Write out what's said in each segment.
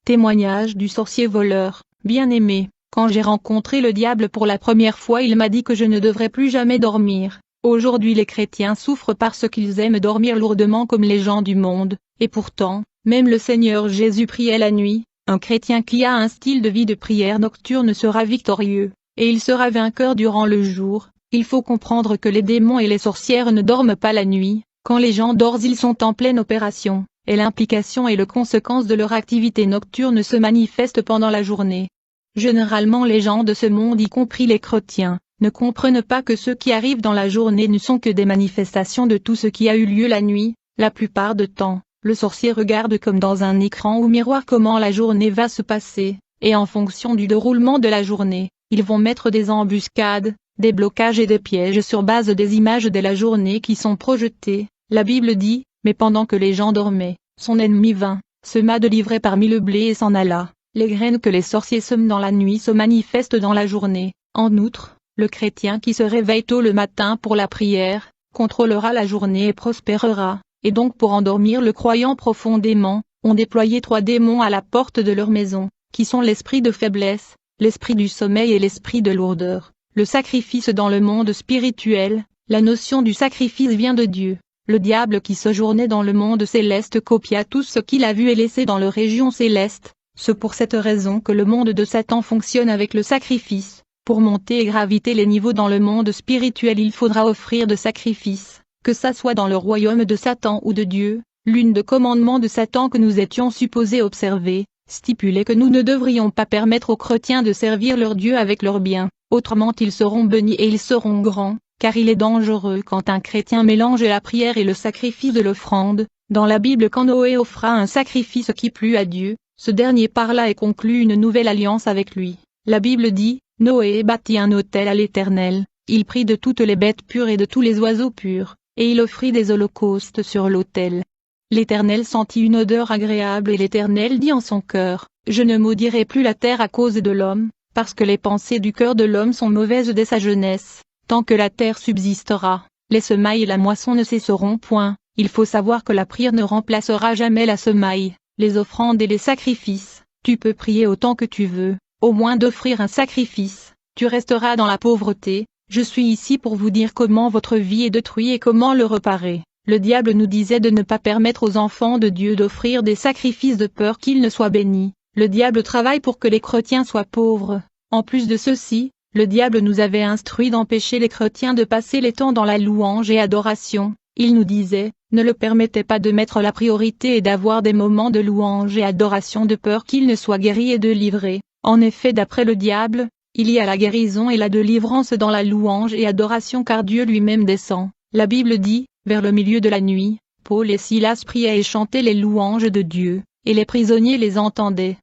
Témoignage du sorcier voleur. Bien-aimé, quand j'ai rencontré le diable pour la première fois, il m'a dit que je ne devrais plus jamais dormir. Aujourd'hui les chrétiens souffrent parce qu'ils aiment dormir lourdement comme les gens du monde, et pourtant, même le Seigneur Jésus priait la nuit. Un chrétien qui a un style de vie de prière nocturne sera victorieux, et il sera vainqueur durant le jour. Il faut comprendre que les démons et les sorcières ne dorment pas la nuit. Quand les gens dorment, ils sont en pleine opération, et l'implication et les conséquences de leur activité nocturne se manifestent pendant la journée. Généralement les gens de ce monde, y compris les chrétiens, ne comprennent pas que ce qui arrive dans la journée ne sont que des manifestations de tout ce qui a eu lieu la nuit. La plupart du temps, le sorcier regarde comme dans un écran ou miroir comment la journée va se passer, et en fonction du déroulement de la journée, ils vont mettre des embuscades, des blocages et des pièges sur base des images de la journée qui sont projetées. La Bible dit, mais pendant que les gens dormaient, son ennemi vint, sema de l'ivraie parmi le blé et s'en alla. Les graines que les sorciers sèment dans la nuit se manifestent dans la journée. En outre, le chrétien qui se réveille tôt le matin pour la prière, contrôlera la journée et prospérera. Et donc pour endormir le croyant profondément, on déployait 3 démons à la porte de leur maison, qui sont l'esprit de faiblesse, l'esprit du sommeil et l'esprit de lourdeur. Le sacrifice dans le monde spirituel, la notion du sacrifice vient de Dieu. Le diable qui séjournait dans le monde céleste copia tout ce qu'il a vu et laissé dans les régions célestes. C'est pour cette raison que le monde de Satan fonctionne avec le sacrifice. Pour monter et graviter les niveaux dans le monde spirituel, il faudra offrir de sacrifices. Que ça soit dans le royaume de Satan ou de Dieu, l'une des commandements de Satan que nous étions supposés observer, stipulait que nous ne devrions pas permettre aux chrétiens de servir leur Dieu avec leurs biens, autrement ils seront bénis et ils seront grands, car il est dangereux quand un chrétien mélange la prière et le sacrifice de l'offrande. Dans la Bible, quand Noé offra un sacrifice qui plut à Dieu, ce dernier parla et conclut une nouvelle alliance avec lui. La Bible dit, Noé bâtit un autel à l'Éternel, il prit de toutes les bêtes pures et de tous les oiseaux purs, et il offrit des holocaustes sur l'autel. L'Éternel sentit une odeur agréable et l'Éternel dit en son cœur, je ne maudirai plus la terre à cause de l'homme, parce que les pensées du cœur de l'homme sont mauvaises dès sa jeunesse. Tant que la terre subsistera, les semailles et la moisson ne cesseront point. Il faut savoir que la prière ne remplacera jamais la semaille, les offrandes et les sacrifices. Tu peux prier autant que tu veux, au moins d'offrir un sacrifice, tu resteras dans la pauvreté. Je suis ici pour vous dire comment votre vie est détruite et comment le réparer. Le diable nous disait de ne pas permettre aux enfants de Dieu d'offrir des sacrifices de peur qu'ils ne soient bénis. Le diable travaille pour que les chrétiens soient pauvres. En plus de ceci, le diable nous avait instruit d'empêcher les chrétiens de passer les temps dans la louange et adoration. Il nous disait, ne le permettez pas de mettre la priorité et d'avoir des moments de louange et adoration de peur qu'ils ne soient guéris et délivrés. En effet, d'après le diable, il y a la guérison et la délivrance dans la louange et adoration car Dieu lui-même descend. La Bible dit, vers le milieu de la nuit, Paul et Silas priaient et chantaient les louanges de Dieu, et les prisonniers les entendaient.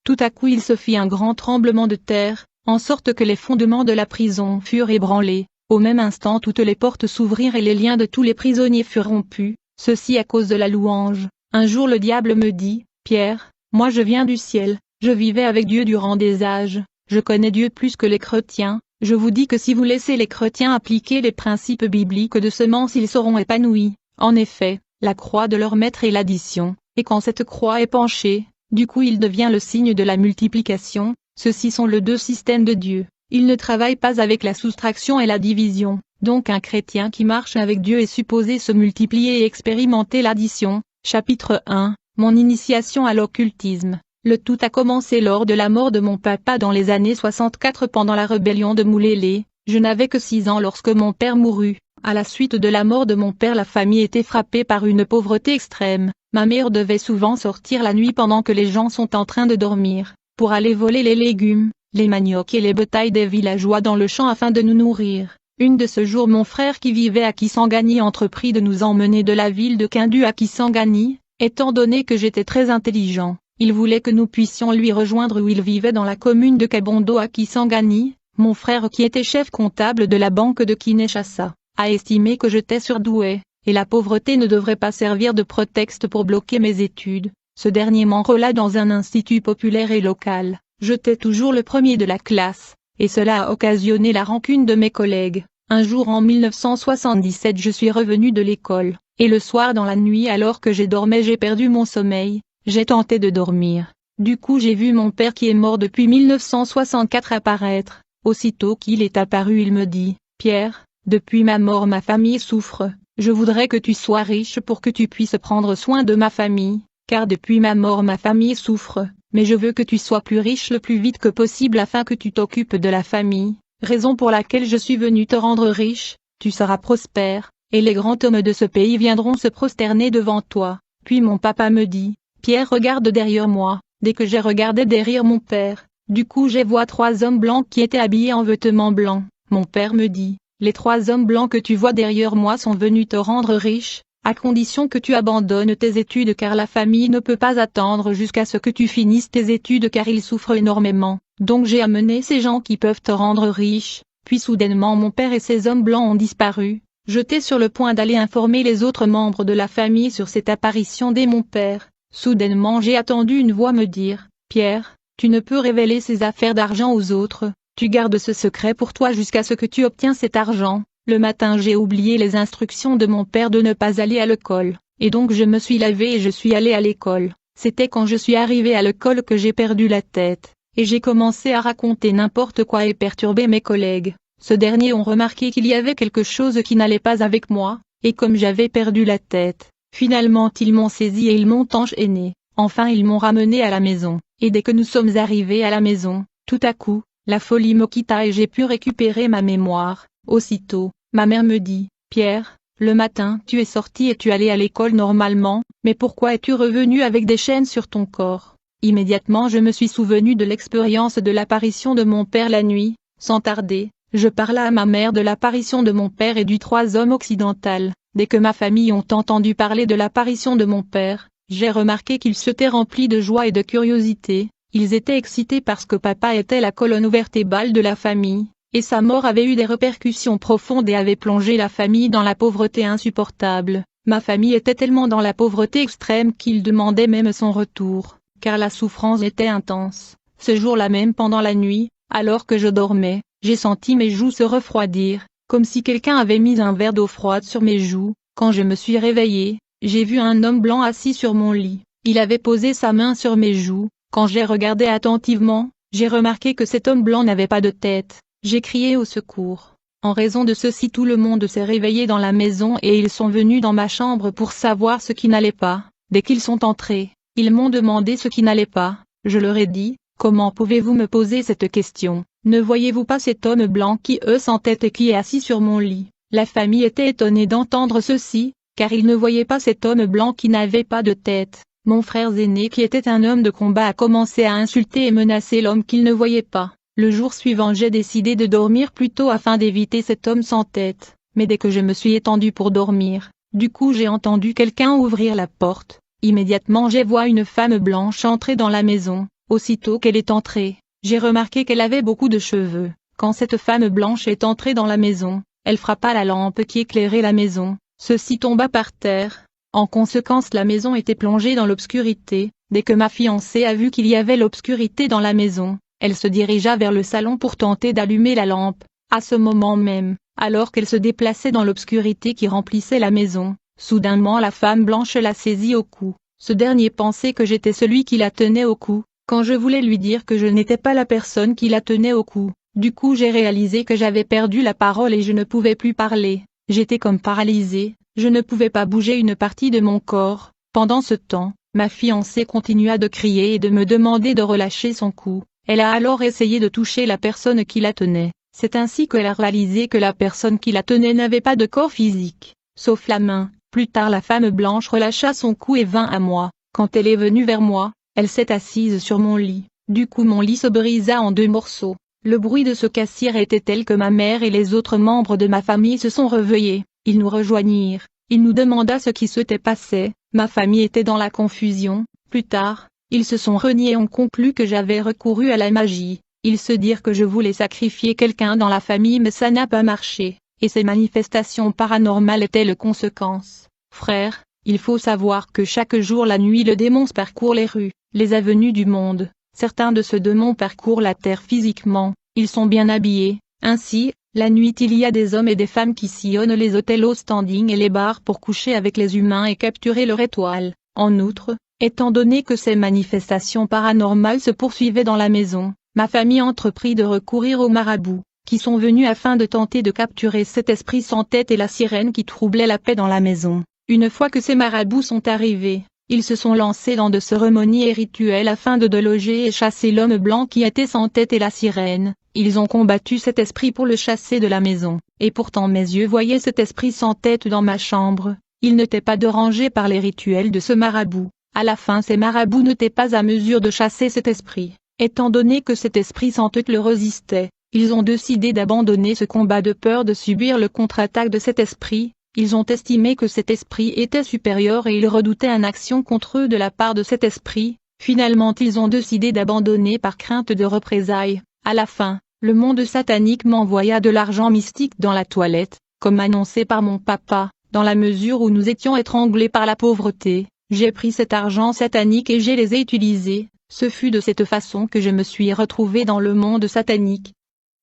Tout à coup il se fit un grand tremblement de terre, en sorte que les fondements de la prison furent ébranlés. Au même instant toutes les portes s'ouvrirent et les liens de tous les prisonniers furent rompus, ceci à cause de la louange. Un jour le diable me dit, Pierre, moi je viens du ciel, je vivais avec Dieu durant des âges. Je connais Dieu plus que les chrétiens, je vous dis que si vous laissez les chrétiens appliquer les principes bibliques de semence ils seront épanouis. En effet, la croix de leur maître est l'addition, et quand cette croix est penchée, du coup il devient le signe de la multiplication. Ceux-ci sont les 2 systèmes de Dieu, il ne travaille pas avec la soustraction et la division, donc un chrétien qui marche avec Dieu est supposé se multiplier et expérimenter l'addition. Chapitre 1, mon initiation à l'occultisme. Le tout a commencé lors de la mort de mon papa dans les années 64 pendant la rébellion de Moulélé. Je n'avais que 6 ans lorsque mon père mourut. À la suite de la mort de mon père, la famille était frappée par une pauvreté extrême. Ma mère devait souvent sortir la nuit pendant que les gens sont en train de dormir, pour aller voler les légumes, les maniocs et les bétails des villageois dans le champ afin de nous nourrir. Une de ce jour mon frère qui vivait à Kisangani entreprit de nous emmener de la ville de Kindu à Kisangani, étant donné que j'étais très intelligent. Il voulait que nous puissions lui rejoindre où il vivait dans la commune de Kabondo à Kisangani. Mon frère qui était chef comptable de la banque de Kinshasa, a estimé que j'étais surdoué, et la pauvreté ne devrait pas servir de prétexte pour bloquer mes études. Ce dernier m'enrôla dans un institut populaire et local. J'étais toujours le premier de la classe, et cela a occasionné la rancune de mes collègues. Un jour en 1977 je suis revenu de l'école, et le soir dans la nuit alors que j'ai dormi j'ai perdu mon sommeil. J'ai tenté de dormir, Du coup j'ai vu mon père qui est mort depuis 1964 apparaître. Aussitôt qu'il est apparu il me dit, Pierre, depuis ma mort ma famille souffre, je voudrais que tu sois riche pour que tu puisses prendre soin de ma famille, car depuis ma mort ma famille souffre, mais je veux que tu sois plus riche le plus vite que possible afin que tu t'occupes de la famille, raison pour laquelle je suis venu te rendre riche, tu seras prospère, et les grands hommes de ce pays viendront se prosterner devant toi. Puis mon papa me dit, Pierre regarde derrière moi. Dès que j'ai regardé derrière mon père, du coup j'ai vu 3 hommes blancs qui étaient habillés en vêtements blancs. Mon père me dit, les 3 hommes blancs que tu vois derrière moi sont venus te rendre riche, à condition que tu abandonnes tes études car la famille ne peut pas attendre jusqu'à ce que tu finisses tes études car ils souffrent énormément. Donc j'ai amené ces gens qui peuvent te rendre riche. Puis soudainement mon père et ces hommes blancs ont disparu. J'étais sur le point d'aller informer les autres membres de la famille sur cette apparition de mon père. Soudainement j'ai entendu une voix me dire, Pierre, tu ne peux révéler ces affaires d'argent aux autres, tu gardes ce secret pour toi jusqu'à ce que tu obtiens cet argent. Le matin j'ai oublié les instructions de mon père de ne pas aller à l'école, et donc je me suis lavé et je suis allé à l'école. C'était quand je suis arrivé à l'école que j'ai perdu la tête, et j'ai commencé à raconter n'importe quoi et perturber mes collègues. Ce dernier ont remarqué qu'il y avait quelque chose qui n'allait pas avec moi, et comme j'avais perdu la tête, finalement ils m'ont saisi et ils m'ont enchaîné. Enfin ils m'ont ramené à la maison, et dès que nous sommes arrivés à la maison, tout à coup, la folie me quitta et j'ai pu récupérer ma mémoire. Aussitôt, ma mère me dit, Pierre, le matin tu es sorti et tu allais à l'école normalement, mais pourquoi es-tu revenu avec des chaînes sur ton corps? Immédiatement je me suis souvenu de l'expérience de l'apparition de mon père la nuit. Sans tarder, je parla à ma mère de l'apparition de mon père et du 3 hommes occidental. Dès que ma famille ont entendu parler de l'apparition de mon père, j'ai remarqué qu'ils s'étaient remplis de joie et de curiosité. Ils étaient excités parce que papa était la colonne vertébrale de la famille, et sa mort avait eu des répercussions profondes et avait plongé la famille dans la pauvreté insupportable. Ma famille était tellement dans la pauvreté extrême qu'ils demandaient même son retour, car la souffrance était intense. Ce jour-là même pendant la nuit, alors que je dormais, j'ai senti mes joues se refroidir, comme si quelqu'un avait mis un verre d'eau froide sur mes joues. Quand je me suis réveillé, j'ai vu un homme blanc assis sur mon lit. Il avait posé sa main sur mes joues. Quand j'ai regardé attentivement, j'ai remarqué que cet homme blanc n'avait pas de tête. J'ai crié au secours. En raison de ceci tout le monde s'est réveillé dans la maison et ils sont venus dans ma chambre pour savoir ce qui n'allait pas. Dès qu'ils sont entrés, ils m'ont demandé ce qui n'allait pas. Je leur ai dit, comment pouvez-vous me poser cette question? Ne voyez-vous pas cet homme blanc qui sans tête et qui est assis sur mon lit? La famille était étonnée d'entendre ceci, car ils ne voyaient pas cet homme blanc qui n'avait pas de tête. Mon frère aîné qui était un homme de combat a commencé à insulter et menacer l'homme qu'il ne voyait pas. Le jour suivant j'ai décidé de dormir plus tôt afin d'éviter cet homme sans tête, mais dès que je me suis étendu pour dormir, du coup j'ai entendu quelqu'un ouvrir la porte. Immédiatement j'ai vu une femme blanche entrer dans la maison. Aussitôt qu'elle est entrée, j'ai remarqué qu'elle avait beaucoup de cheveux. Quand cette femme blanche est entrée dans la maison, elle frappa la lampe qui éclairait la maison. Ceci tomba par terre. En conséquence la maison était plongée dans l'obscurité. Dès que ma fiancée a vu qu'il y avait l'obscurité dans la maison, elle se dirigea vers le salon pour tenter d'allumer la lampe. À ce moment même, alors qu'elle se déplaçait dans l'obscurité qui remplissait la maison, soudainement la femme blanche la saisit au cou. Ce dernier pensait que j'étais celui qui la tenait au cou, quand je voulais lui dire que je n'étais pas la personne qui la tenait au cou. Du coup j'ai réalisé que j'avais perdu la parole et je ne pouvais plus parler. J'étais comme paralysée, je ne pouvais pas bouger une partie de mon corps. Pendant ce temps, ma fiancée continua de crier et de me demander de relâcher son cou. Elle a alors essayé de toucher la personne qui la tenait. C'est ainsi qu'elle a réalisé que la personne qui la tenait n'avait pas de corps physique, sauf la main. Plus tard la femme blanche relâcha son cou et vint à moi. Quand elle est venue vers moi, elle s'est assise sur mon lit. Du coup mon lit se brisa en 2 morceaux. Le bruit de ce cassir était tel que ma mère et les autres membres de ma famille se sont réveillés. Ils nous rejoignirent. Il nous demanda ce qui s'était passé. Ma famille était dans la confusion. Plus tard, ils se sont reniés et ont conclu que j'avais recouru à la magie. Ils se dirent que je voulais sacrifier quelqu'un dans la famille mais ça n'a pas marché. Et ces manifestations paranormales étaient les conséquences. Frère, il faut savoir que chaque jour la nuit le démon parcourt les rues, les avenues du monde. Certains de ces démons parcourent la terre physiquement, ils sont bien habillés. Ainsi, la nuit il y a des hommes et des femmes qui sillonnent les hôtels au standing et les bars pour coucher avec les humains et capturer leur étoile. En outre, Étant donné que ces manifestations paranormales se poursuivaient dans la maison, ma famille entreprit de recourir aux marabouts, qui sont venus afin de tenter de capturer cet esprit sans tête et la sirène qui troublait la paix dans la maison. Une fois que ces marabouts sont arrivés, ils se sont lancés dans de cérémonies et rituels afin de déloger et chasser l'homme blanc qui était sans tête et la sirène. Ils ont combattu cet esprit pour le chasser de la maison, et pourtant mes yeux voyaient cet esprit sans tête dans ma chambre. Il n'était pas dérangé par les rituels de ce marabout. À la fin ces marabouts n'étaient pas à mesure de chasser cet esprit. Étant donné que cet esprit sans tête le résistait, ils ont décidé d'abandonner ce combat de peur de subir le contre-attaque de cet esprit. Ils ont estimé que cet esprit était supérieur et ils redoutaient une action contre eux de la part de cet esprit. Finalement ils ont décidé d'abandonner par crainte de représailles. À la fin, le monde satanique m'envoya de l'argent mystique dans la toilette, comme annoncé par mon papa. Dans la mesure où nous étions étranglés par la pauvreté, j'ai pris cet argent satanique et je les ai utilisés. Ce fut de cette façon que je me suis retrouvé dans le monde satanique.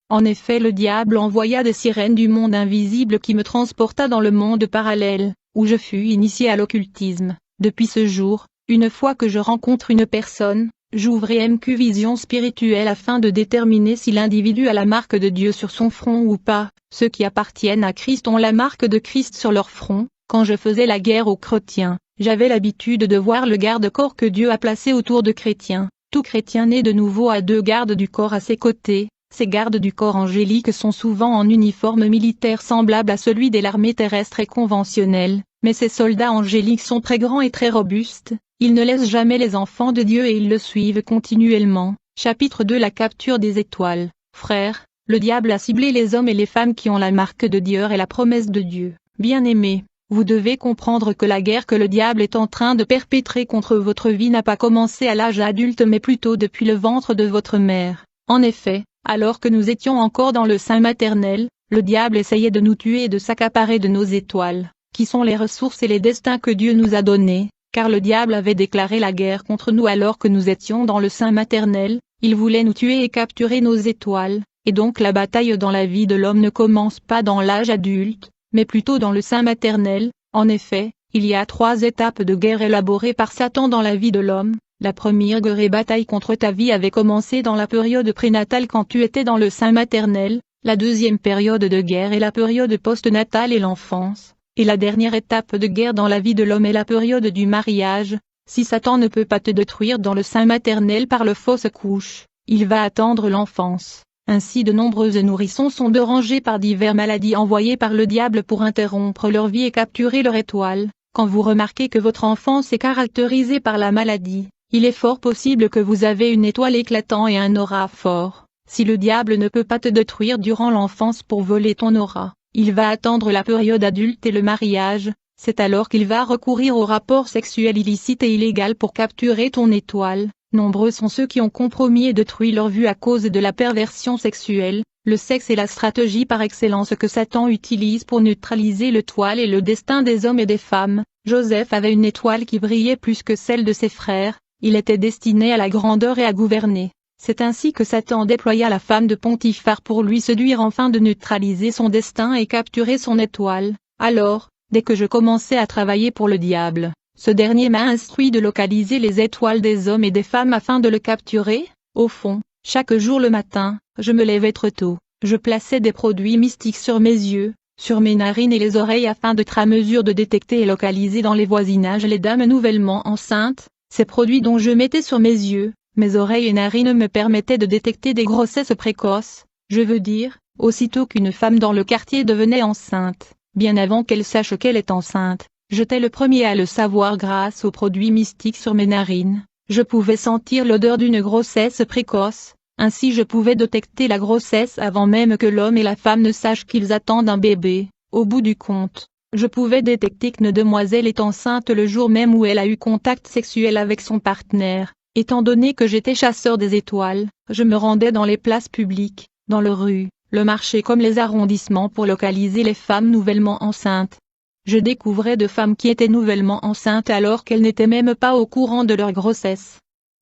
En effet, le diable envoya des sirènes du monde invisible qui me transporta dans le monde parallèle, où je fus initié à l'occultisme. Depuis ce jour, une fois que je rencontre une personne, j'ouvre MQ Vision spirituelle afin de déterminer si l'individu a la marque de Dieu sur son front ou pas. Ceux qui appartiennent à Christ ont la marque de Christ sur leur front. Quand je faisais la guerre aux chrétiens, j'avais l'habitude de voir le garde-corps que Dieu a placé autour de chrétiens. Tout chrétien né de nouveau a 2 gardes du corps à ses côtés. Ces gardes du corps angéliques sont souvent en uniforme militaire semblable à celui de l'armée terrestre et conventionnelle, mais ces soldats angéliques sont très grands et très robustes, ils ne laissent jamais les enfants de Dieu et ils le suivent continuellement. Chapitre 2 La capture des étoiles. Frères, le diable a ciblé les hommes et les femmes qui ont la marque de Dieu et la promesse de Dieu. Bien-aimés, vous devez comprendre que la guerre que le diable est en train de perpétrer contre votre vie n'a pas commencé à l'âge adulte mais plutôt depuis le ventre de votre mère. En effet, alors que nous étions encore dans le sein maternel, le diable essayait de nous tuer et de s'accaparer de nos étoiles, qui sont les ressources et les destins que Dieu nous a donnés, car le diable avait déclaré la guerre contre nous alors que nous étions dans le sein maternel, il voulait nous tuer et capturer nos étoiles, et donc la bataille dans la vie de l'homme ne commence pas dans l'âge adulte, mais plutôt dans le sein maternel. En effet, il y a 3 étapes de guerre élaborées par Satan dans la vie de l'homme. La première guerre et bataille contre ta vie avait commencé dans la période prénatale quand tu étais dans le sein maternel, la deuxième période de guerre est la période post-natale et l'enfance, et la dernière étape de guerre dans la vie de l'homme est la période du mariage. Si Satan ne peut pas te détruire dans le sein maternel par le fausse couche, il va attendre l'enfance. Ainsi de nombreux nourrissons sont dérangés par diverses maladies envoyées par le diable pour interrompre leur vie et capturer leur étoile. Quand vous remarquez que votre enfance est caractérisée par la maladie, il est fort possible que vous avez une étoile éclatant et un aura fort. Si le diable ne peut pas te détruire durant l'enfance pour voler ton aura, il va attendre la période adulte et le mariage, c'est alors qu'il va recourir au rapport sexuel illicite et illégal pour capturer ton étoile. Nombreux sont ceux qui ont compromis et détruit leur vue à cause de la perversion sexuelle. Le sexe est la stratégie par excellence que Satan utilise pour neutraliser l'étoile et le destin des hommes et des femmes. Joseph avait une étoile qui brillait plus que celle de ses frères. Il était destiné à la grandeur et à gouverner. C'est ainsi que Satan déploya la femme de Potiphar pour lui séduire afin de neutraliser son destin et capturer son étoile. Alors, dès que je commençais à travailler pour le diable, ce dernier m'a instruit de localiser les étoiles des hommes et des femmes afin de le capturer. Au fond, chaque jour le matin, je me levais trop tôt, je plaçais des produits mystiques sur mes yeux, sur mes narines et les oreilles afin d'être à mesure de détecter et localiser dans les voisinages les dames nouvellement enceintes. Ces produits dont je mettais sur mes yeux, mes oreilles et narines me permettaient de détecter des grossesses précoces, je veux dire, aussitôt qu'une femme dans le quartier devenait enceinte, bien avant qu'elle sache qu'elle est enceinte, j'étais le premier à le savoir grâce aux produits mystiques sur mes narines, je pouvais sentir l'odeur d'une grossesse précoce, ainsi je pouvais détecter la grossesse avant même que l'homme et la femme ne sachent qu'ils attendent un bébé. Au bout du compte, je pouvais détecter qu'une demoiselle est enceinte le jour même où elle a eu contact sexuel avec son partenaire. Étant donné que j'étais chasseur des étoiles, je me rendais dans les places publiques, dans les rues, le marché comme les arrondissements pour localiser les femmes nouvellement enceintes. Je découvrais de femmes qui étaient nouvellement enceintes alors qu'elles n'étaient même pas au courant de leur grossesse.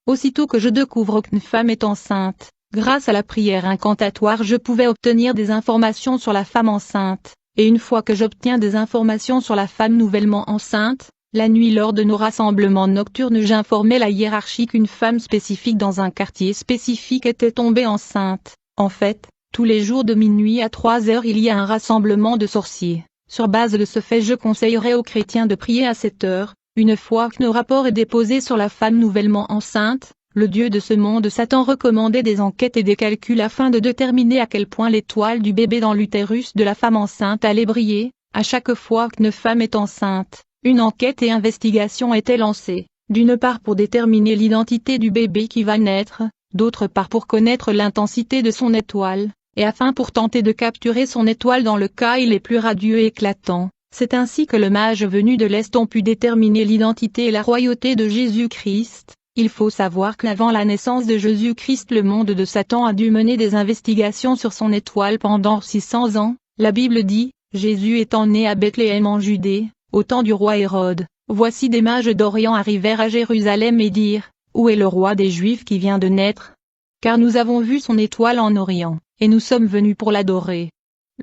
Aussitôt que je découvre qu'une femme est enceinte, grâce à la prière incantatoire je pouvais obtenir des informations sur la femme enceinte, et une fois que j'obtiens des informations sur la femme nouvellement enceinte, La nuit lors de nos rassemblements nocturnes j'informais la hiérarchie qu'une femme spécifique dans un quartier spécifique était tombée enceinte. En fait, tous les jours de minuit à 3 heures il y a un rassemblement de sorciers. Sur base de ce fait je conseillerais aux chrétiens de prier à cette heure, une fois que nos rapports est déposé sur la femme nouvellement enceinte. Le dieu de ce monde Satan recommandait des enquêtes et des calculs afin de déterminer à quel point l'étoile du bébé dans l'utérus de la femme enceinte allait briller. À chaque fois qu'une femme est enceinte, une enquête et investigation était lancée, d'une part pour déterminer l'identité du bébé qui va naître, d'autre part pour connaître l'intensité de son étoile, et afin pour tenter de capturer son étoile dans le cas il est plus radieux et éclatant. C'est ainsi que le mage venu de l'Est ont pu déterminer l'identité et la royauté de Jésus-Christ. Il faut savoir qu'avant la naissance de Jésus-Christ le monde de Satan a dû mener des investigations sur son étoile pendant 600 ans. La Bible dit, Jésus étant né à Bethléem en Judée, au temps du roi Hérode, voici des mages d'Orient arrivèrent à Jérusalem et dirent, où est le roi des Juifs qui vient de naître? Car nous avons vu son étoile en Orient, et nous sommes venus pour l'adorer.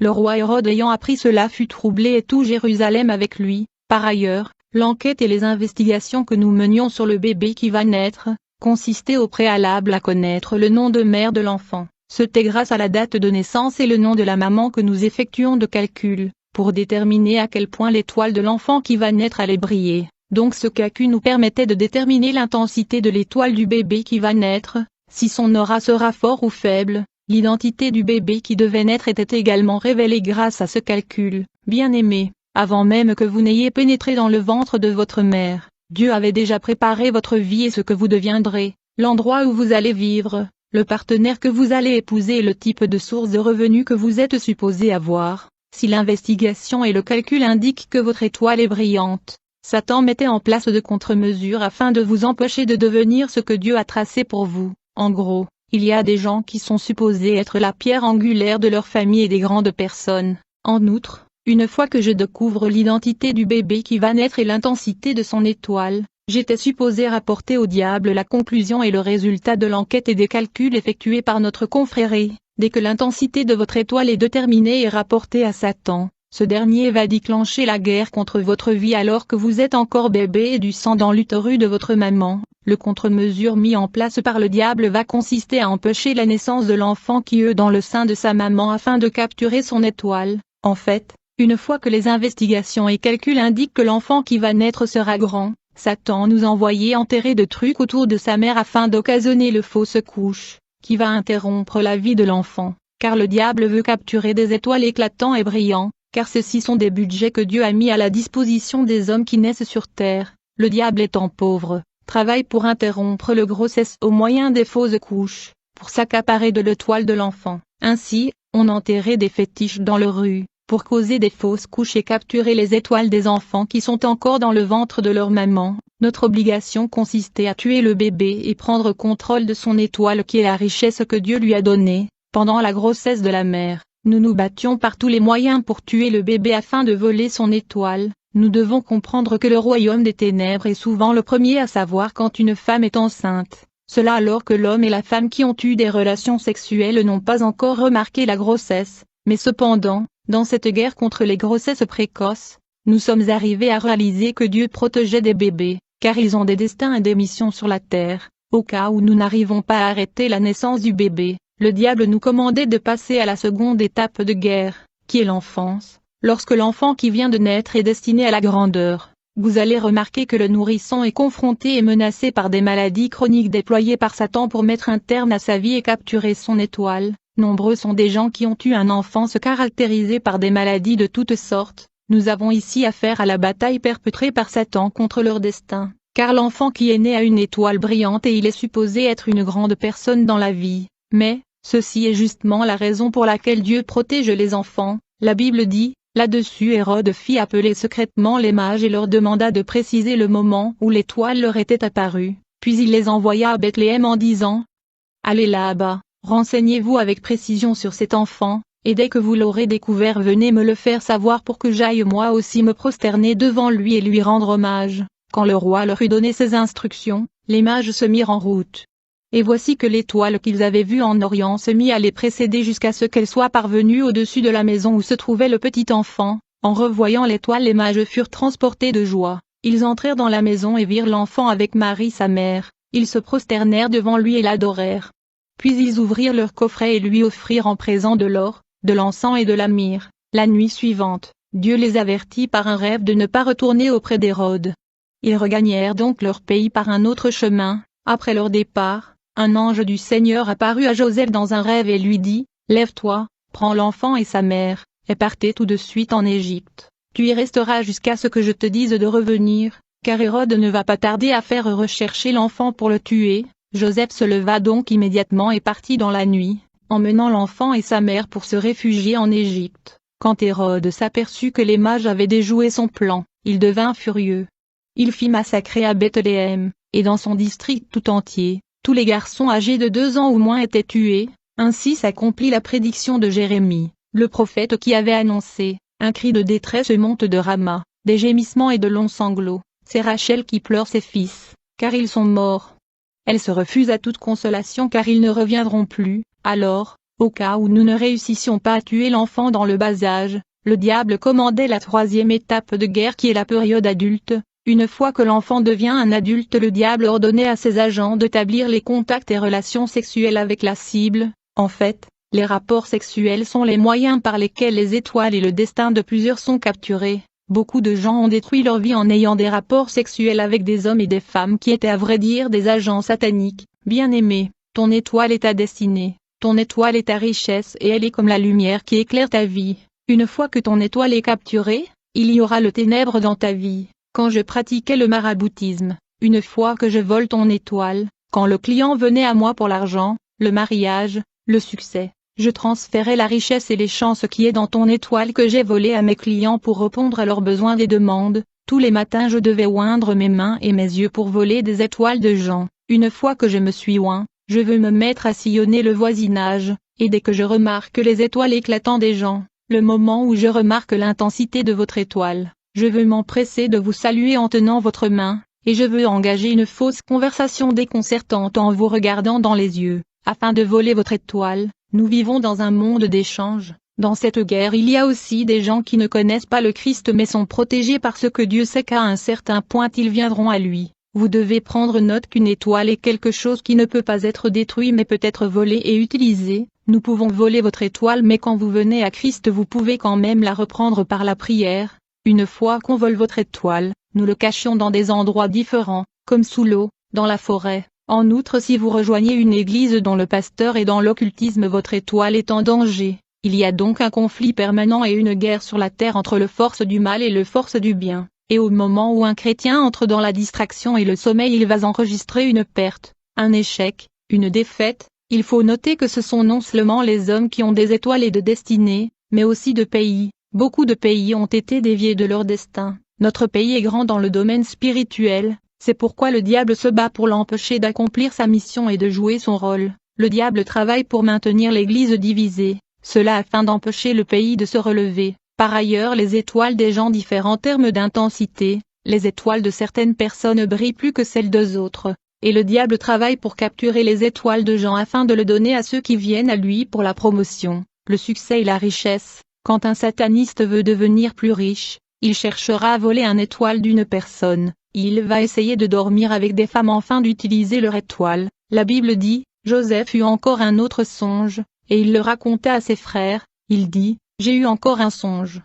Le roi Hérode ayant appris cela fut troublé et tout Jérusalem avec lui. Par ailleurs, l'enquête et les investigations que nous menions sur le bébé qui va naître, consistaient au préalable à connaître le nom de mère de l'enfant. C'était grâce à la date de naissance et le nom de la maman que nous effectuions de calculs, pour déterminer à quel point l'étoile de l'enfant qui va naître allait briller. Donc ce calcul nous permettait de déterminer l'intensité de l'étoile du bébé qui va naître, si son aura sera fort ou faible. L'identité du bébé qui devait naître était également révélée grâce à ce calcul. Bien-aimés, avant même que vous n'ayez pénétré dans le ventre de votre mère, Dieu avait déjà préparé votre vie et ce que vous deviendrez, l'endroit où vous allez vivre, le partenaire que vous allez épouser et le type de source de revenus que vous êtes supposé avoir. Si l'investigation et le calcul indiquent que votre étoile est brillante, Satan mettait en place de contre-mesures afin de vous empêcher de devenir ce que Dieu a tracé pour vous. En gros, il y a des gens qui sont supposés être la pierre angulaire de leur famille et des grandes personnes. En outre, une fois que je découvre l'identité du bébé qui va naître et l'intensité de son étoile, j'étais supposé rapporter au diable la conclusion et le résultat de l'enquête et des calculs effectués par notre confrérie. Dès que l'intensité de votre étoile est déterminée et rapportée à Satan, ce dernier va déclencher la guerre contre votre vie alors que vous êtes encore bébé et du sang dans l'utérus de votre maman. Le contre-mesure mis en place par le diable va consister à empêcher la naissance de l'enfant qui est dans le sein de sa maman afin de capturer son étoile. En fait, une fois que les investigations et calculs indiquent que l'enfant qui va naître sera grand, Satan nous envoyait enterrer de trucs autour de sa mère afin d'occasionner le fausse couche, qui va interrompre la vie de l'enfant, car le diable veut capturer des étoiles éclatants et brillants, car ceux-ci sont des budgets que Dieu a mis à la disposition des hommes qui naissent sur terre. Le diable étant pauvre, travaille pour interrompre le grossesse au moyen des fausses couches, pour s'accaparer de l'étoile de l'enfant. Ainsi, on enterrait des fétiches dans le rue, pour causer des fausses couches et capturer les étoiles des enfants qui sont encore dans le ventre de leur maman. Notre obligation consistait à tuer le bébé et prendre contrôle de son étoile qui est la richesse que Dieu lui a donnée. Pendant la grossesse de la mère, nous nous battions par tous les moyens pour tuer le bébé afin de voler son étoile. Nous devons comprendre que le royaume des ténèbres est souvent le premier à savoir quand une femme est enceinte. Cela alors que l'homme et la femme qui ont eu des relations sexuelles n'ont pas encore remarqué la grossesse. Mais cependant, dans cette guerre contre les grossesses précoces, nous sommes arrivés à réaliser que Dieu protégeait des bébés, car ils ont des destins et des missions sur la terre. Au cas où nous n'arrivons pas à arrêter la naissance du bébé, le diable nous commandait de passer à la seconde étape de guerre, qui est l'enfance. Lorsque l'enfant qui vient de naître est destiné à la grandeur, vous allez remarquer que le nourrisson est confronté et menacé par des maladies chroniques déployées par Satan pour mettre un terme à sa vie et capturer son étoile. Nombreux sont des gens qui ont eu un enfance caractérisé par des maladies de toutes sortes. Nous avons ici affaire à la bataille perpétrée par Satan contre leur destin, car l'enfant qui est né a une étoile brillante et il est supposé être une grande personne dans la vie. Mais, ceci est justement la raison pour laquelle Dieu protège les enfants. La Bible dit, là-dessus Hérode fit appeler secrètement les mages et leur demanda de préciser le moment où l'étoile leur était apparue, puis il les envoya à Bethléem en disant, « Allez là-bas, renseignez-vous avec précision sur cet enfant, et dès que vous l'aurez découvert venez me le faire savoir pour que j'aille moi aussi me prosterner devant lui et lui rendre hommage. » Quand le roi leur eut donné ces instructions, les mages se mirent en route. Et voici que l'étoile qu'ils avaient vue en Orient se mit à les précéder jusqu'à ce qu'elle soit parvenue au-dessus de la maison où se trouvait le petit enfant. En revoyant l'étoile les mages furent transportés de joie. Ils entrèrent dans la maison et virent l'enfant avec Marie sa mère, ils se prosternèrent devant lui et l'adorèrent. Puis ils ouvrirent leur coffret et lui offrirent en présent de l'or, de l'encens et de la myrrhe. La nuit suivante, Dieu les avertit par un rêve de ne pas retourner auprès d'Hérode. Ils regagnèrent donc leur pays par un autre chemin. Après leur départ, un ange du Seigneur apparut à Joseph dans un rêve et lui dit, « Lève-toi, prends l'enfant et sa mère, et partez tout de suite en Égypte. Tu y resteras jusqu'à ce que je te dise de revenir, car Hérode ne va pas tarder à faire rechercher l'enfant pour le tuer. » Joseph se leva donc immédiatement et partit dans la nuit, emmenant l'enfant et sa mère pour se réfugier en Égypte. Quand Hérode s'aperçut que les mages avaient déjoué son plan, il devint furieux. Il fit massacrer à Bethléem, et dans son district tout entier, tous les garçons âgés de 2 ans ou moins étaient tués. Ainsi s'accomplit la prédiction de Jérémie, le prophète qui avait annoncé, un cri de détresse monte de Rama, des gémissements et de longs sanglots. C'est Rachel qui pleure ses fils, car ils sont morts. Elle se refuse à toute consolation car ils ne reviendront plus. Alors, au cas où nous ne réussissions pas à tuer l'enfant dans le bas âge, le diable commandait la 3e étape de guerre qui est la période adulte. Une fois que l'enfant devient un adulte, le diable ordonnait à ses agents d'établir les contacts et relations sexuelles avec la cible. En fait, les rapports sexuels sont les moyens par lesquels les étoiles et le destin de plusieurs sont capturés. Beaucoup de gens ont détruit leur vie en ayant des rapports sexuels avec des hommes et des femmes qui étaient à vrai dire des agents sataniques. Bien-aimé, ton étoile est ta destinée, ton étoile est ta richesse et elle est comme la lumière qui éclaire ta vie. Une fois que ton étoile est capturée, il y aura le ténèbre dans ta vie. Quand je pratiquais le maraboutisme, une fois que je vole ton étoile, quand le client venait à moi pour l'argent, le mariage, le succès, je transférais la richesse et les chances qui est dans ton étoile que j'ai volée à mes clients pour répondre à leurs besoins et demandes. Tous les matins je devais oindre mes mains et mes yeux pour voler des étoiles de gens. Une fois que je me suis oint, je veux me mettre à sillonner le voisinage, et dès que je remarque les étoiles éclatant des gens, le moment où je remarque l'intensité de votre étoile, je veux m'empresser de vous saluer en tenant votre main, et je veux engager une fausse conversation déconcertante en vous regardant dans les yeux, afin de voler votre étoile. Nous vivons dans un monde d'échange. Dans cette guerre il y a aussi des gens qui ne connaissent pas le Christ mais sont protégés parce que Dieu sait qu'à un certain point ils viendront à lui. Vous devez prendre note qu'une étoile est quelque chose qui ne peut pas être détruit mais peut être volé et utilisé. Nous pouvons voler votre étoile mais quand vous venez à Christ vous pouvez quand même la reprendre par la prière. Une fois qu'on vole votre étoile, nous le cachons dans des endroits différents, comme sous l'eau, dans la forêt. En outre, si vous rejoignez une église dont le pasteur est dans l'occultisme, votre étoile est en danger. Il y a donc un conflit permanent et une guerre sur la terre entre le force du mal et le force du bien. Et au moment où un chrétien entre dans la distraction et le sommeil, il va enregistrer une perte, un échec, une défaite. Il faut noter que ce sont non seulement les hommes qui ont des étoiles et de destinée, mais aussi de pays. Beaucoup de pays ont été déviés de leur destin. Notre pays est grand dans le domaine spirituel. C'est pourquoi le diable se bat pour l'empêcher d'accomplir sa mission et de jouer son rôle. Le diable travaille pour maintenir l'Église divisée, cela afin d'empêcher le pays de se relever. Par ailleurs, les étoiles des gens diffèrent en termes d'intensité, les étoiles de certaines personnes brillent plus que celles des autres, et le diable travaille pour capturer les étoiles de gens afin de le donner à ceux qui viennent à lui pour la promotion, le succès et la richesse. Quand un sataniste veut devenir plus riche, il cherchera à voler une étoile d'une personne. Il va essayer de dormir avec des femmes afin d'utiliser leur étoile. La Bible dit, Joseph eut encore un autre songe, et il le raconta à ses frères. Il dit, j'ai eu encore un songe.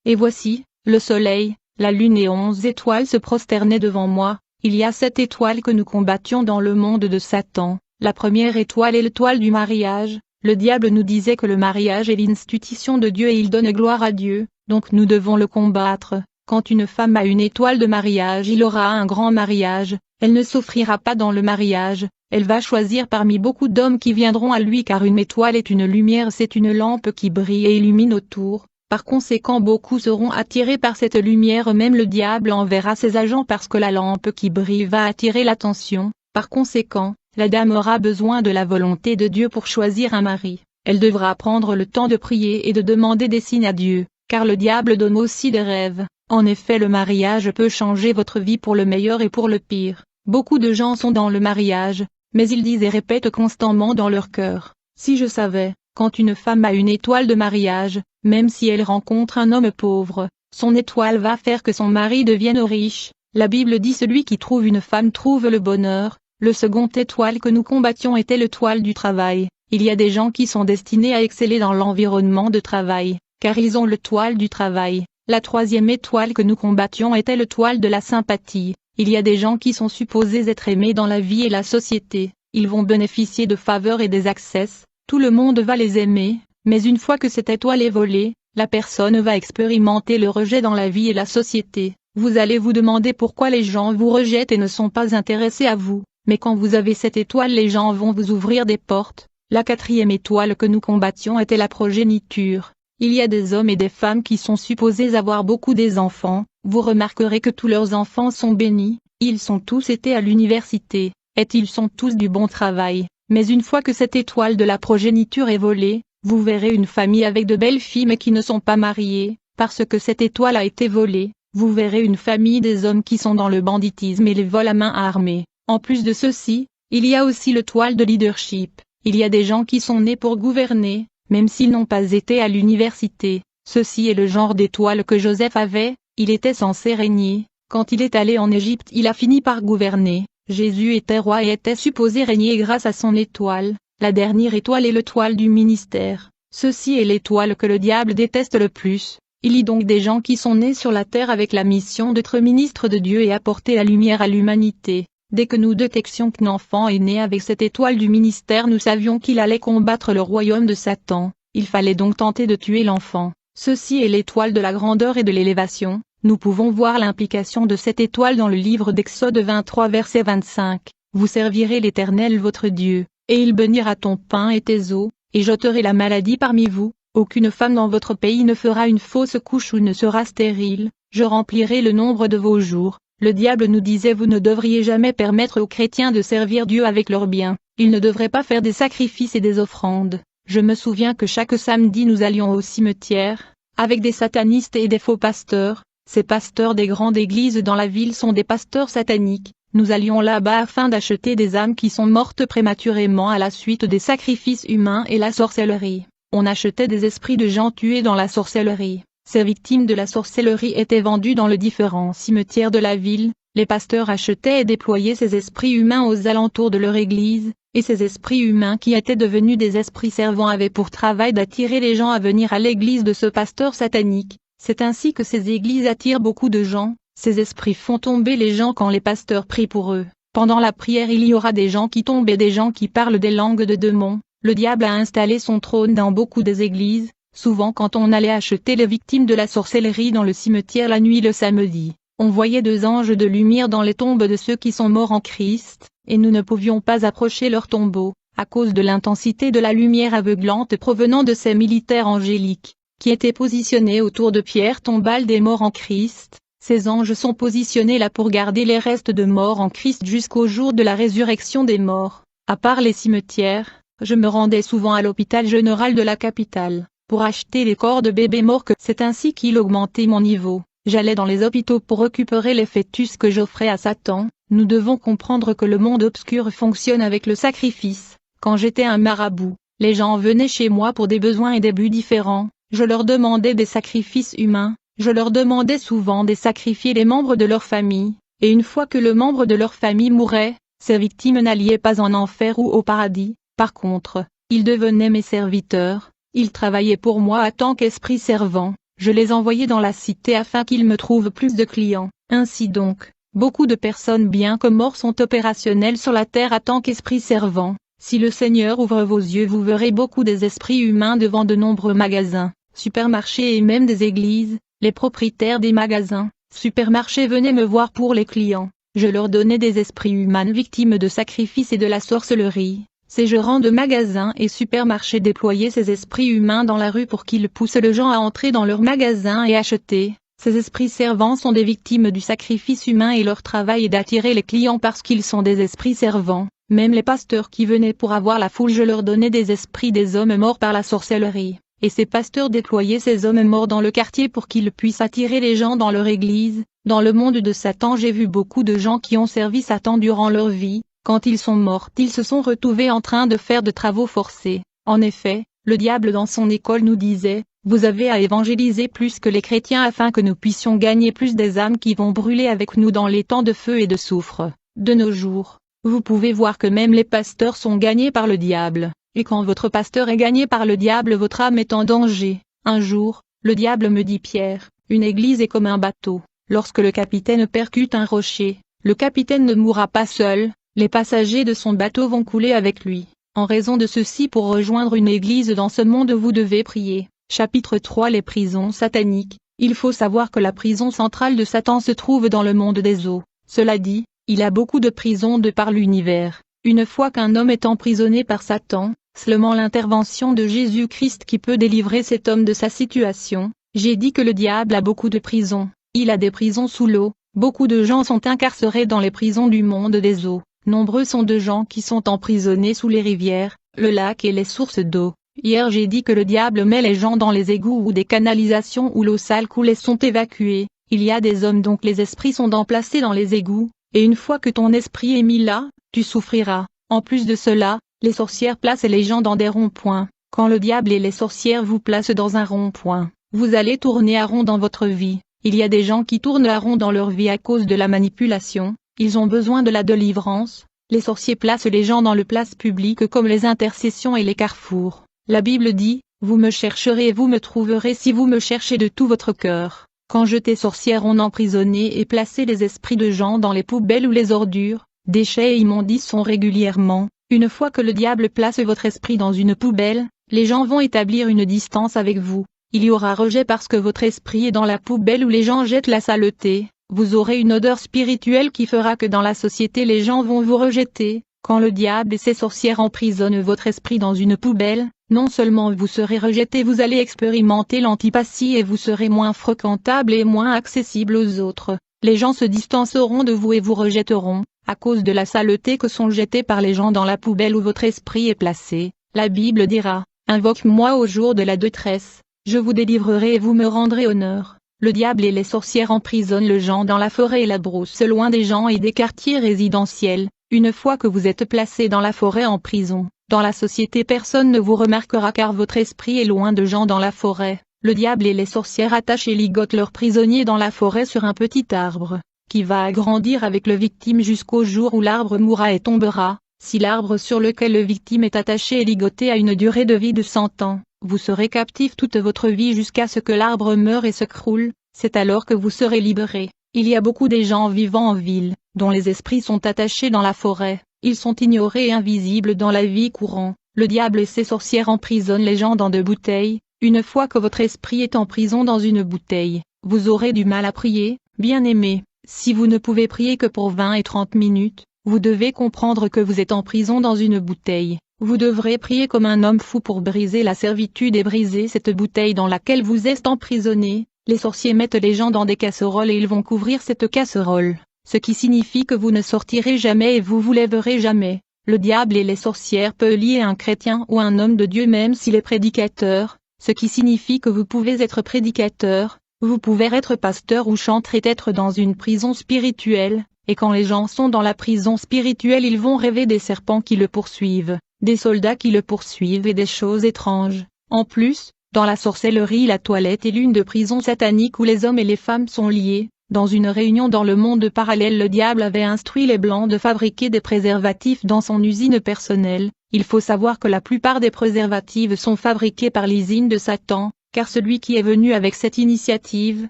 Et voici, le soleil, la lune et 11 étoiles se prosternaient devant moi. Il y a 7 étoiles que nous combattions dans le monde de Satan. La première étoile est l'étoile du mariage. Le diable nous disait que le mariage est l'institution de Dieu et il donne gloire à Dieu, donc nous devons le combattre. Quand une femme a une étoile de mariage, il aura un grand mariage, elle ne s'offrira pas dans le mariage, elle va choisir parmi beaucoup d'hommes qui viendront à lui car une étoile est une lumière, c'est une lampe qui brille et illumine autour. Par conséquent beaucoup seront attirés par cette lumière, même le diable enverra ses agents parce que la lampe qui brille va attirer l'attention. Par conséquent, la dame aura besoin de la volonté de Dieu pour choisir un mari. Elle devra prendre le temps de prier et de demander des signes à Dieu, car le diable donne aussi des rêves. En effet, le mariage peut changer votre vie pour le meilleur et pour le pire. Beaucoup de gens sont dans le mariage, mais ils disent et répètent constamment dans leur cœur, si je savais, quand une femme a une étoile de mariage, même si elle rencontre un homme pauvre, son étoile va faire que son mari devienne riche. La Bible dit celui qui trouve une femme trouve le bonheur. Le second étoile que nous combattions était l'étoile du travail. Il y a des gens qui sont destinés à exceller dans l'environnement de travail, car ils ont l'étoile du travail. La troisième étoile que nous combattions était l'étoile de la sympathie. Il y a des gens qui sont supposés être aimés dans la vie et la société. Ils vont bénéficier de faveurs et des accès. Tout le monde va les aimer, mais une fois que cette étoile est volée, la personne va expérimenter le rejet dans la vie et la société. Vous allez vous demander pourquoi les gens vous rejettent et ne sont pas intéressés à vous. Mais quand vous avez cette étoile, les gens vont vous ouvrir des portes. La quatrième étoile que nous combattions était la progéniture. Il y a des hommes et des femmes qui sont supposés avoir beaucoup d'enfants. Vous remarquerez que tous leurs enfants sont bénis. Ils sont tous été à l'université, et ils sont tous du bon travail. Mais une fois que cette étoile de la progéniture est volée, vous verrez une famille avec de belles filles mais qui ne sont pas mariées, parce que cette étoile a été volée. Vous verrez une famille des hommes qui sont dans le banditisme et les vols à main armée. En plus de ceci, il y a aussi l'étoile de leadership. Il y a des gens qui sont nés pour gouverner, même s'ils n'ont pas été à l'université. Ceci est le genre d'étoile que Joseph avait, il était censé régner. Quand il est allé en Égypte, il a fini par gouverner. Jésus était roi et était supposé régner grâce à son étoile. La dernière étoile est l'étoile du ministère. Ceci est l'étoile que le diable déteste le plus. Il y a donc des gens qui sont nés sur la terre avec la mission d'être ministres de Dieu et apporter la lumière à l'humanité. Dès que nous détections qu'un enfant est né avec cette étoile du ministère, nous savions qu'il allait combattre le royaume de Satan. Il fallait donc tenter de tuer l'enfant. Ceci est l'étoile de la grandeur et de l'élévation. Nous pouvons voir l'implication de cette étoile dans le livre d'Exode 23 verset 25. Vous servirez l'Éternel votre Dieu, et il bénira ton pain et tes eaux, et j'ôterai la maladie parmi vous. Aucune femme dans votre pays ne fera une fausse couche ou ne sera stérile. Je remplirai le nombre de vos jours. Le diable nous disait vous ne devriez jamais permettre aux chrétiens de servir Dieu avec leurs biens. Ils ne devraient pas faire des sacrifices et des offrandes. Je me souviens que chaque samedi nous allions au cimetière, avec des satanistes et des faux pasteurs. Ces pasteurs des grandes églises dans la ville sont des pasteurs sataniques. Nous allions là-bas afin d'acheter des âmes qui sont mortes prématurément à la suite des sacrifices humains et la sorcellerie. On achetait des esprits de gens tués dans la sorcellerie. Ces victimes de la sorcellerie étaient vendues dans les différents cimetières de la ville. Les pasteurs achetaient et déployaient ces esprits humains aux alentours de leur église, et ces esprits humains qui étaient devenus des esprits servants avaient pour travail d'attirer les gens à venir à l'église de ce pasteur satanique. C'est ainsi que ces églises attirent beaucoup de gens. Ces esprits font tomber les gens quand les pasteurs prient pour eux. Pendant la prière, il y aura des gens qui tombent et des gens qui parlent des langues de démons. Le diable a installé son trône dans beaucoup des églises. Souvent quand on allait acheter les victimes de la sorcellerie dans le cimetière la nuit le samedi, on voyait deux anges de lumière dans les tombes de ceux qui sont morts en Christ, et nous ne pouvions pas approcher leurs tombeaux, à cause de l'intensité de la lumière aveuglante provenant de ces militaires angéliques, qui étaient positionnés autour de pierres tombales des morts en Christ. Ces anges sont positionnés là pour garder les restes de morts en Christ jusqu'au jour de la résurrection des morts. À part les cimetières, je me rendais souvent à l'hôpital général de la capitale pour acheter les corps de bébés morts. C'est ainsi qu'il augmentait mon niveau. J'allais dans les hôpitaux pour récupérer les fœtus que j'offrais à Satan. Nous devons comprendre que le monde obscur fonctionne avec le sacrifice. Quand j'étais un marabout, les gens venaient chez moi pour des besoins et des buts différents. Je leur demandais des sacrifices humains. Je leur demandais souvent de sacrifier les membres de leur famille. Et une fois que le membre de leur famille mourait, ces victimes n'allaient pas en enfer ou au paradis. Par contre, ils devenaient mes serviteurs. Ils travaillaient pour moi en tant qu'esprit servant. Je les envoyais dans la cité afin qu'ils me trouvent plus de clients. Ainsi donc, beaucoup de personnes bien que mortes sont opérationnelles sur la terre en tant qu'esprit servant. Si le Seigneur ouvre vos yeux, vous verrez beaucoup des esprits humains devant de nombreux magasins, supermarchés et même des églises. Les propriétaires des magasins, supermarchés venaient me voir pour les clients. Je leur donnais des esprits humains victimes de sacrifices et de la sorcellerie. Ces gérants de magasins et supermarchés déployaient ces esprits humains dans la rue pour qu'ils poussent les gens à entrer dans leurs magasins et acheter. Ces esprits servants sont des victimes du sacrifice humain et leur travail est d'attirer les clients parce qu'ils sont des esprits servants. Même les pasteurs qui venaient pour avoir la foule, je leur donnais des esprits des hommes morts par la sorcellerie. Et ces pasteurs déployaient ces hommes morts dans le quartier pour qu'ils puissent attirer les gens dans leur église. Dans le monde de Satan, j'ai vu beaucoup de gens qui ont servi Satan durant leur vie. Quand ils sont morts, ils se sont retrouvés en train de faire de travaux forcés. En effet, le diable dans son école nous disait, vous avez à évangéliser plus que les chrétiens afin que nous puissions gagner plus des âmes qui vont brûler avec nous dans les temps de feu et de soufre. De nos jours, vous pouvez voir que même les pasteurs sont gagnés par le diable, et quand votre pasteur est gagné par le diable, votre âme est en danger. Un jour, le diable me dit Pierre, une église est comme un bateau. Lorsque le capitaine percute un rocher, le capitaine ne mourra pas seul, les passagers de son bateau vont couler avec lui. En raison de ceci, pour rejoindre une église dans ce monde, vous devez prier. Chapitre 3 Les prisons sataniques. Il faut savoir que la prison centrale de Satan se trouve dans le monde des eaux. Cela dit, il a beaucoup de prisons de par l'univers. Une fois qu'un homme est emprisonné par Satan, seulement l'intervention de Jésus-Christ qui peut délivrer cet homme de sa situation. J'ai dit que le diable a beaucoup de prisons. Il a des prisons sous l'eau. Beaucoup de gens sont incarcérés dans les prisons du monde des eaux. Nombreux sont de gens qui sont emprisonnés sous les rivières, le lac et les sources d'eau. Hier j'ai dit que le diable met les gens dans les égouts ou des canalisations où l'eau sale coule et sont évacués. Il y a des hommes donc les esprits sont placés dans les égouts, et une fois que ton esprit est mis là, tu souffriras. En plus de cela, les sorcières placent les gens dans des ronds-points. Quand le diable et les sorcières vous placent dans un rond-point, vous allez tourner à rond dans votre vie. Il y a des gens qui tournent à rond dans leur vie à cause de la manipulation, ils ont besoin de la délivrance. Les sorciers placent les gens dans le place publique comme les intercessions et les carrefours. La Bible dit, vous me chercherez et vous me trouverez si vous me cherchez de tout votre cœur. Quand jeter sorcières on emprisonnait et placé les esprits de gens dans les poubelles ou les ordures, déchets et immondices sont régulièrement. Une fois que le diable place votre esprit dans une poubelle, les gens vont établir une distance avec vous. Il y aura rejet parce que votre esprit est dans la poubelle où les gens jettent la saleté. Vous aurez une odeur spirituelle qui fera que dans la société les gens vont vous rejeter. Quand le diable et ses sorcières emprisonnent votre esprit dans une poubelle, non seulement vous serez rejeté, vous allez expérimenter l'antipathie et vous serez moins fréquentable et moins accessible aux autres. Les gens se distanceront de vous et vous rejetteront, à cause de la saleté que sont jetés par les gens dans la poubelle où votre esprit est placé. La Bible dira, invoque-moi au jour de la détresse, je vous délivrerai et vous me rendrez honneur. Le diable et les sorcières emprisonnent les gens dans la forêt et la brousse loin des gens et des quartiers résidentiels. Une fois que vous êtes placé dans la forêt en prison, dans la société personne ne vous remarquera car votre esprit est loin de gens dans la forêt. Le diable et les sorcières attachent et ligotent leurs prisonniers dans la forêt sur un petit arbre, qui va agrandir avec le victime jusqu'au jour où l'arbre mourra et tombera. Si l'arbre sur lequel le victime est attaché est ligoté a une durée de vie de 100 ans, vous serez captif toute votre vie jusqu'à ce que l'arbre meure et se croule, c'est alors que vous serez libéré. Il y a beaucoup de gens vivant en ville, dont les esprits sont attachés dans la forêt, ils sont ignorés et invisibles dans la vie courante. Le diable et ses sorcières emprisonnent les gens dans de bouteilles. Une fois que votre esprit est en prison dans une bouteille, vous aurez du mal à prier, bien-aimé. Si vous ne pouvez prier que pour 20 et 30 minutes, vous devez comprendre que vous êtes en prison dans une bouteille. Vous devrez prier comme un homme fou pour briser la servitude et briser cette bouteille dans laquelle vous êtes emprisonné. Les sorciers mettent les gens dans des casseroles et ils vont couvrir cette casserole, ce qui signifie que vous ne sortirez jamais et vous vous lèverez jamais. Le diable et les sorcières peuvent lier un chrétien ou un homme de Dieu même s'il est prédicateur, ce qui signifie que vous pouvez être prédicateur, vous pouvez être pasteur ou chanteur et être dans une prison spirituelle, et quand les gens sont dans la prison spirituelle ils vont rêver des serpents qui le poursuivent, des soldats qui le poursuivent et des choses étranges. En plus, dans la sorcellerie la toilette est l'une de prisons sataniques où les hommes et les femmes sont liés. Dans une réunion dans le monde parallèle le diable avait instruit les blancs de fabriquer des préservatifs dans son usine personnelle. Il faut savoir que la plupart des préservatifs sont fabriqués par l'usine de Satan, car celui qui est venu avec cette initiative,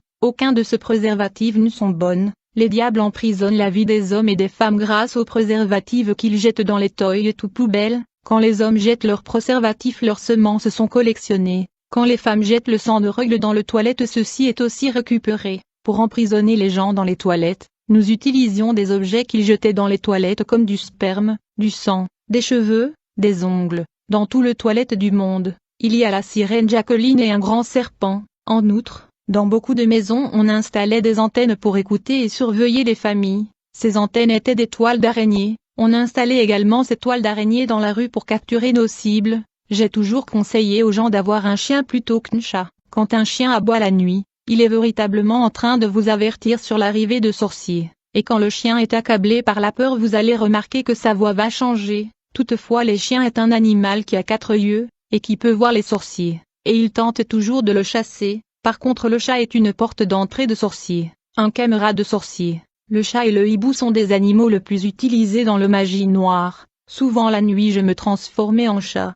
aucun de ces préservatifs ne sont bonnes. Les diables emprisonnent la vie des hommes et des femmes grâce aux préservatifs qu'ils jettent dans les toilettes ou poubelles. Quand les hommes jettent leurs préservatifs leurs semences sont collectionnées. Quand les femmes jettent le sang de règle dans les toilettes ceci est aussi récupéré. Pour emprisonner les gens dans les toilettes, nous utilisions des objets qu'ils jetaient dans les toilettes comme du sperme, du sang, des cheveux, des ongles. Dans tout le toilette du monde, il y a la sirène Jacqueline et un grand serpent. En outre, dans beaucoup de maisons on installait des antennes pour écouter et surveiller les familles. Ces antennes étaient des toiles d'araignée. On installait également ces toiles d'araignée dans la rue pour capturer nos cibles. J'ai toujours conseillé aux gens d'avoir un chien plutôt qu'un chat. Quand un chien aboie la nuit, il est véritablement en train de vous avertir sur l'arrivée de sorciers. Et quand le chien est accablé par la peur vous allez remarquer que sa voix va changer. Toutefois les chiens est un animal qui a 4 yeux, et qui peut voir les sorciers. et il tente toujours de le chasser. Par contre le chat est une porte d'entrée de sorcier, un camarade de sorcier. Le chat et le hibou sont des animaux le plus utilisés dans le magie noire. Souvent la nuit je me transformais en chat.